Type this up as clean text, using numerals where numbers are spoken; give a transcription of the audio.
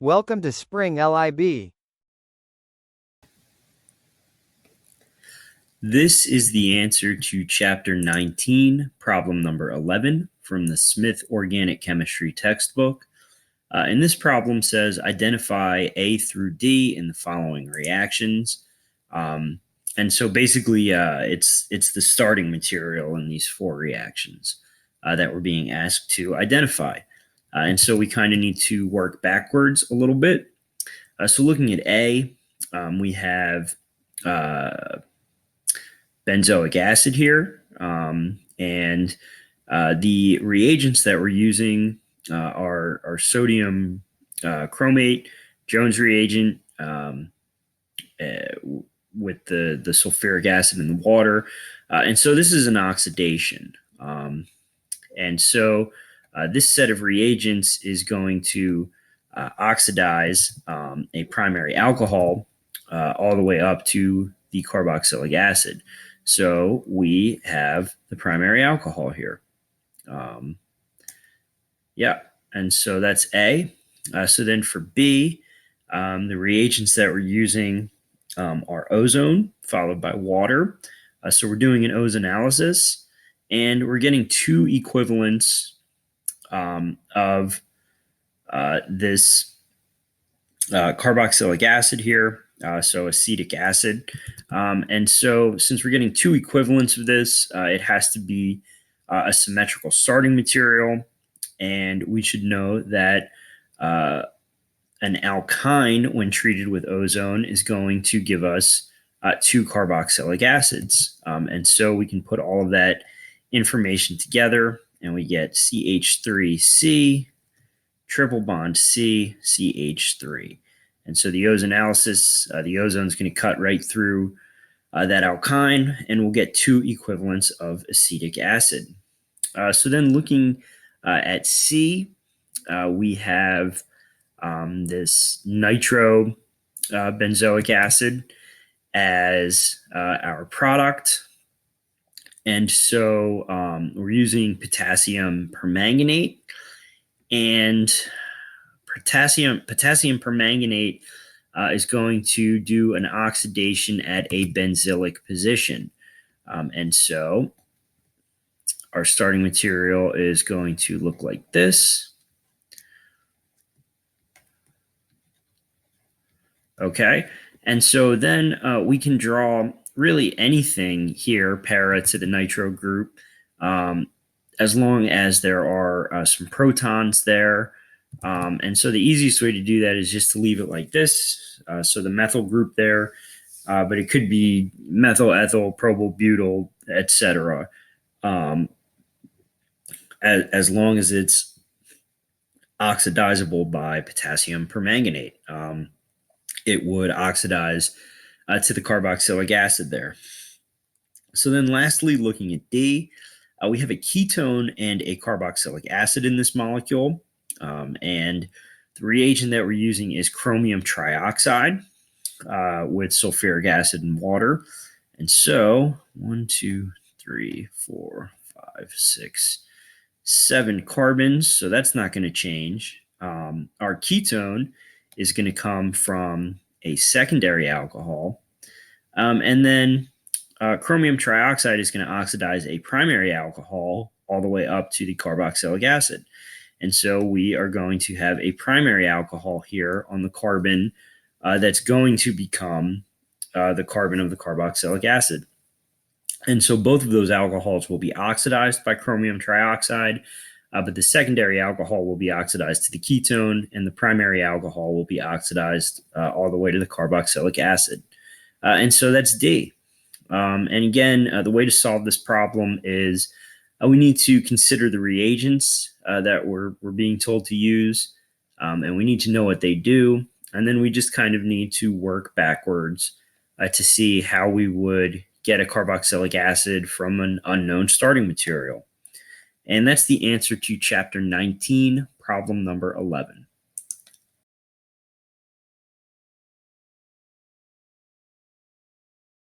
Welcome to Spring LIB. This is the answer to Chapter 19, problem number 11 from the Smith Organic Chemistry textbook. And this problem says identify A through D in the following reactions. And so basically it's the starting material in these four reactions that we're being asked to identify. And so we kind of need to work backwards a little bit. So looking at A, we have benzoic acid here, and the reagents that we're using are sodium chromate, Jones reagent, with the sulfuric acid in the water, and so this is an oxidation, and so this set of reagents is going to oxidize a primary alcohol all the way up to the carboxylic acid. So we have the primary alcohol here. And so that's A. So then for B, the reagents that we're using are ozone, followed by water. So we're doing an ozonalysis, and we're getting two equivalents of this carboxylic acid here, so acetic acid. And so since we're getting two equivalents of this, it has to be a symmetrical starting material. And we should know that an alkyne, when treated with ozone, is going to give us two carboxylic acids. And so we can put all of that information together, and we get CH3C, triple bond C, CH3. And so the ozonalysis, the ozone is going to cut right through that alkyne, and we'll get two equivalents of acetic acid. So then looking at C, we have this nitro benzoic acid as our product. And so we're using potassium permanganate, and potassium permanganate is going to do an oxidation at a benzylic position. And so our starting material is going to look like this. Okay, and so then we can draw really anything here para to the nitro group, as long as there are some protons there. And so the easiest way to do that is just to leave it like this. So the methyl group there, but it could be methyl, ethyl, probyl, butyl, etc. As long as it's oxidizable by potassium permanganate. It would oxidize to the carboxylic acid there. So then lastly, looking at D, we have a ketone and a carboxylic acid in this molecule. And the reagent that we're using is chromium trioxide with sulfuric acid and water. And so 1, 2, 3, 4, 5, 6, 7 carbons. So that's not going to change. Our ketone is going to come from a secondary alcohol. And then chromium trioxide is going to oxidize a primary alcohol all the way up to the carboxylic acid. And so we are going to have a primary alcohol here on the carbon that's going to become the carbon of the carboxylic acid. And so both of those alcohols will be oxidized by chromium trioxide, but the secondary alcohol will be oxidized to the ketone, and the primary alcohol will be oxidized all the way to the carboxylic acid. And so that's D. And again, the way to solve this problem is we need to consider the reagents that we're being told to use, and we need to know what they do. And then we just kind of need to work backwards to see how we would get a carboxylic acid from an unknown starting material. And that's the answer to Chapter 19, problem number 11.